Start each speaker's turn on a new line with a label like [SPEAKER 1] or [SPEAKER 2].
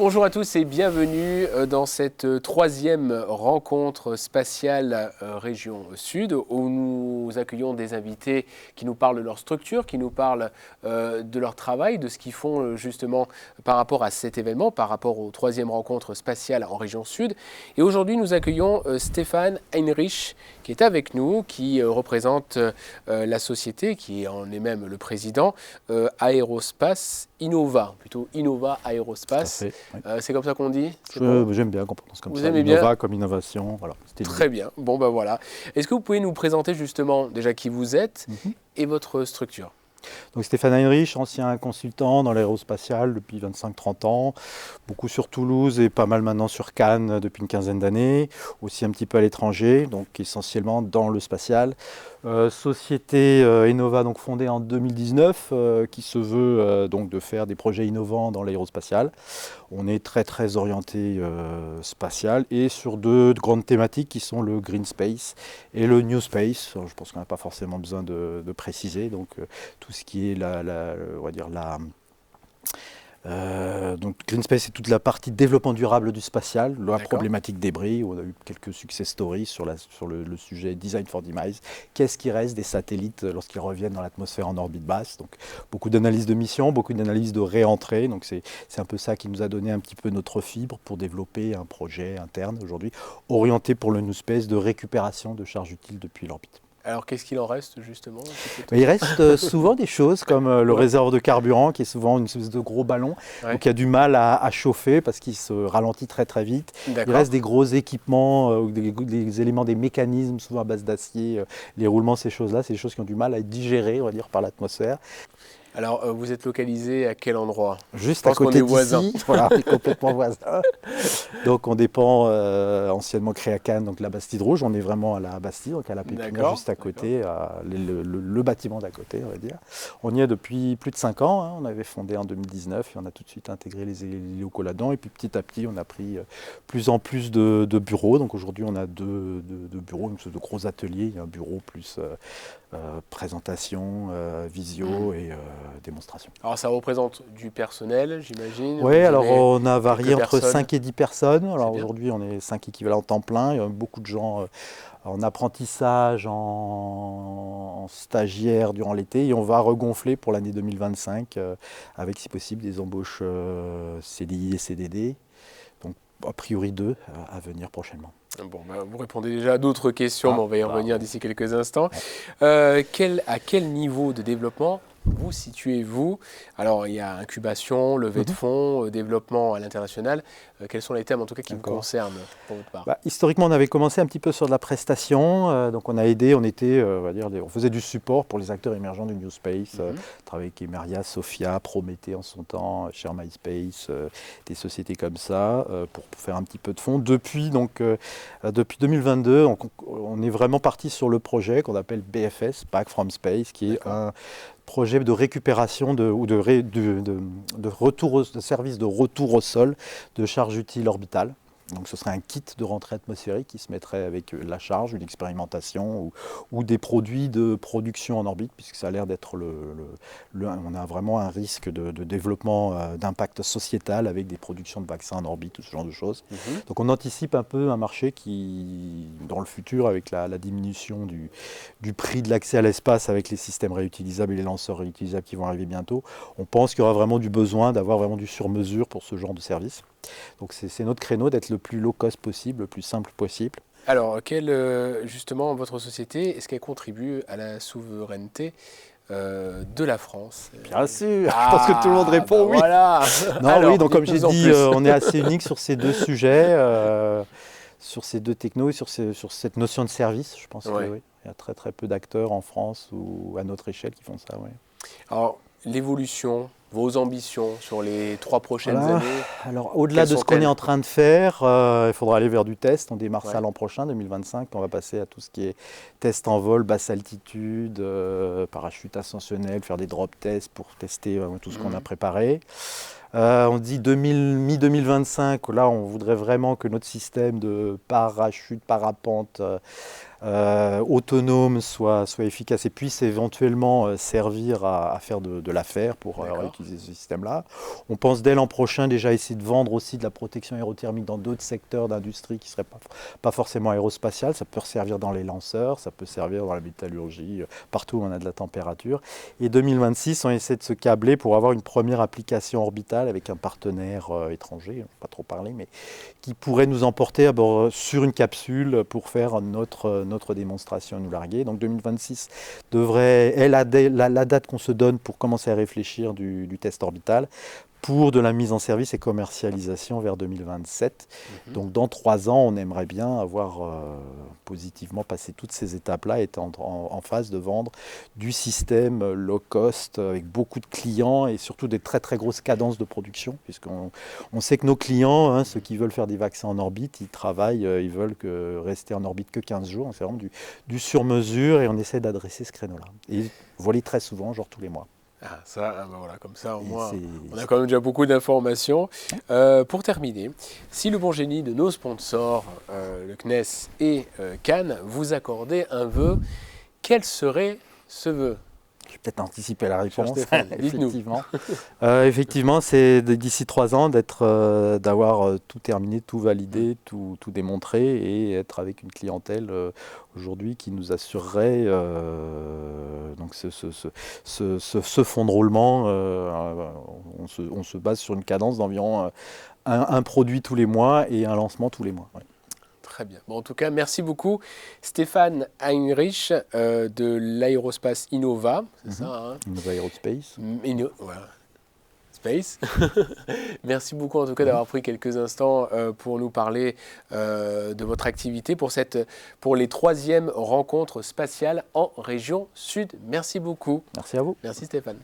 [SPEAKER 1] Bonjour à tous et bienvenue dans cette troisième rencontre spatiale région Sud où nous accueillons des invités qui nous parlent de leur structure, qui nous parlent de leur travail, de ce qu'ils font justement par rapport à cet événement, par rapport aux troisième rencontre spatiale en région Sud. Et aujourd'hui nous accueillons Stéphane Heinrich qui est avec nous, qui représente la société, qui en est même le président, Aérospace Innova, plutôt Innova Aérospace.
[SPEAKER 2] Oui.
[SPEAKER 1] C'est comme ça qu'on dit?
[SPEAKER 2] J'aime bien qu'on prononce comme
[SPEAKER 1] vous
[SPEAKER 2] ça.
[SPEAKER 1] Aimez
[SPEAKER 2] Innova
[SPEAKER 1] bien
[SPEAKER 2] comme innovation. Voilà,
[SPEAKER 1] très bien. Bon, ben voilà. Est-ce que vous pouvez nous présenter justement déjà qui vous êtes et votre structure?
[SPEAKER 2] Donc Stéphane Heinrich, ancien consultant dans l'aérospatial depuis 25-30 ans, beaucoup sur Toulouse et pas mal maintenant sur Cannes depuis une quinzaine d'années, aussi un petit peu à l'étranger, donc essentiellement dans le spatial. Société Innova donc fondée en 2019 qui se veut donc de faire des projets innovants dans l'aérospatial. On est très orienté spatial et sur deux grandes thématiques qui sont le Green Space et le New Space. Je pense qu'on n'a pas forcément besoin de préciser. Donc tout ce qui est donc Green Space, c'est toute la partie développement durable du spatial, la problématique débris. On a eu quelques success stories sur le sujet Design for Demise. Qu'est-ce qui reste des satellites lorsqu'ils reviennent dans l'atmosphère en orbite basse? Donc beaucoup d'analyses de mission, beaucoup d'analyses de réentrée. Donc c'est un peu ça qui nous a donné un petit peu notre fibre pour développer un projet interne aujourd'hui, orienté pour le New Space de récupération de charges utiles depuis l'orbite.
[SPEAKER 1] Alors, qu'est-ce qu'il en reste, justement?
[SPEAKER 2] Il reste souvent des choses comme le réservoir de carburant, qui est souvent une espèce de gros ballon, donc il y a du mal à chauffer parce qu'il se ralentit très vite. Il reste des gros équipements, des éléments, des mécanismes, souvent à base d'acier, les roulements, ces choses-là, c'est des choses qui ont du mal à être digérées, on va dire, par l'atmosphère.
[SPEAKER 1] Alors, vous êtes localisé à quel endroit?
[SPEAKER 2] Juste à côté d'ici, voilà, complètement voisin. Donc on dépend anciennement créé à Cannes, donc la Bastide Rouge, on est vraiment à la Bastide, donc à la Pépinière, juste à côté, le bâtiment d'à côté, on va dire. On y est depuis plus de 5 ans, hein. On avait fondé en 2019 et on a tout de suite intégré les locaux là-dedans. Et puis petit à petit, on a pris plus en plus de bureaux. Donc aujourd'hui, on a deux bureaux, de gros ateliers, il y a un bureau plus présentation, visio et démonstration.
[SPEAKER 1] Alors ça représente du personnel, j'imagine?
[SPEAKER 2] Oui, alors on a varié entre 5 et 10 personnes. Alors aujourd'hui, on est 5 équivalents temps plein. Il y a beaucoup de gens en apprentissage, en stagiaire durant l'été. Et on va regonfler pour l'année 2025 avec, si possible, des embauches CDI et CDD. Donc a priori 2 à venir prochainement.
[SPEAKER 1] Bon, vous répondez déjà à d'autres questions, mais on va y revenir d'ici quelques instants.
[SPEAKER 2] Ouais.
[SPEAKER 1] À quel niveau de développement vous situez-vous? Alors, il y a incubation, levée de fonds, développement à l'international. Quels sont les thèmes, en tout cas, qui vous concernent pour votre part?
[SPEAKER 2] Historiquement, on avait commencé un petit peu sur de la prestation. Donc, on a aidé, on faisait du support pour les acteurs émergents du New Space. Travaillé avec Emeria, Sophia, Prométhée en son temps, Share My Space, des sociétés comme ça, pour faire un petit peu de fonds. Depuis 2022, on est vraiment parti sur le projet qu'on appelle BFS, Back from Space, qui est un projet de récupération de service de retour au sol de charge utile orbitale. Donc ce serait un kit de rentrée atmosphérique qui se mettrait avec la charge, une expérimentation ou des produits de production en orbite, puisque ça a l'air d'être on a vraiment un risque de développement d'impact sociétal avec des productions de vaccins en orbite ou ce genre de choses. Donc on anticipe un peu un marché qui, dans le futur, avec la diminution du prix de l'accès à l'espace avec les systèmes réutilisables et les lanceurs réutilisables qui vont arriver bientôt, on pense qu'il y aura vraiment du besoin d'avoir vraiment du sur-mesure pour ce genre de service. Donc c'est notre créneau d'être le plus low cost possible, le plus simple possible.
[SPEAKER 1] Alors, justement, votre société, est-ce qu'elle contribue à la souveraineté de la France?
[SPEAKER 2] Bien sûr, je pense que tout le monde répond oui.
[SPEAKER 1] Voilà.
[SPEAKER 2] Alors, oui, donc comme j'ai dit, on est assez unique sur ces deux sujets, sur ces deux technos et sur cette notion de service. Je pense qu'il y a très peu d'acteurs en France ou à notre échelle qui font ça. Oui.
[SPEAKER 1] Alors, l'évolution, vos ambitions sur les 3 prochaines années?
[SPEAKER 2] Alors, au-delà de ce qu'on est en train de faire, il faudra aller vers du test. On démarre ça l'an prochain, 2025. On va passer à tout ce qui est test en vol, basse altitude, parachute ascensionnel, faire des drop tests pour tester tout ce qu'on a préparé. On dit mi-2025, là on voudrait vraiment que notre système de parachute, parapente autonome, soit efficace et puisse éventuellement servir à faire de l'affaire pour utiliser ce système-là. On pense dès l'an prochain déjà essayer de vendre aussi de la protection aérothermique dans d'autres secteurs d'industrie qui ne seraient pas forcément aérospatiales. Ça peut servir dans les lanceurs, ça peut servir dans la métallurgie, partout où on a de la température. Et 2026, on essaie de se câbler pour avoir une première application orbitale avec un partenaire étranger, on ne va pas trop parler, mais qui pourrait nous emporter à bord, sur une capsule pour faire notre démonstration et nous larguer. Donc 2026 est la date qu'on se donne pour commencer à réfléchir du test orbital, pour de la mise en service et commercialisation vers 2027. Donc dans 3 ans, on aimerait bien avoir positivement passé toutes ces étapes-là et être en phase de vendre du système low cost avec beaucoup de clients et surtout des très très grosses cadences de production, puisqu'on sait que nos clients, ceux qui veulent faire des vaccins en orbite, ils travaillent, ils veulent rester en orbite que 15 jours. C'est vraiment du sur-mesure et on essaie d'adresser ce créneau-là. Et voler très souvent, genre tous les mois.
[SPEAKER 1] Ah, ça, ben voilà, comme ça, au moins, on a quand même déjà beaucoup d'informations. Pour terminer, si le bon génie de nos sponsors, le CNES et Cannes, vous accordait un vœu, quel serait ce vœu?
[SPEAKER 2] Je vais peut-être anticiper la réponse.
[SPEAKER 1] Effectivement.
[SPEAKER 2] Effectivement, c'est d'ici 3 ans d'avoir tout terminé, tout validé, tout démontré et être avec une clientèle aujourd'hui qui nous assurerait donc ce fonds de roulement. On se base sur une cadence d'environ un produit tous les mois et un lancement tous les mois. Ouais.
[SPEAKER 1] Très bien. Bon, en tout cas, merci beaucoup Stéphane Heinrich de l'aérospace Innova. C'est ça, hein?
[SPEAKER 2] Innova Aerospace.
[SPEAKER 1] Voilà. Space. Merci beaucoup en tout cas d'avoir pris quelques instants pour nous parler de votre activité pour les 3e rencontres spatiales en région sud. Merci beaucoup.
[SPEAKER 2] Merci à vous.
[SPEAKER 1] Merci Stéphane.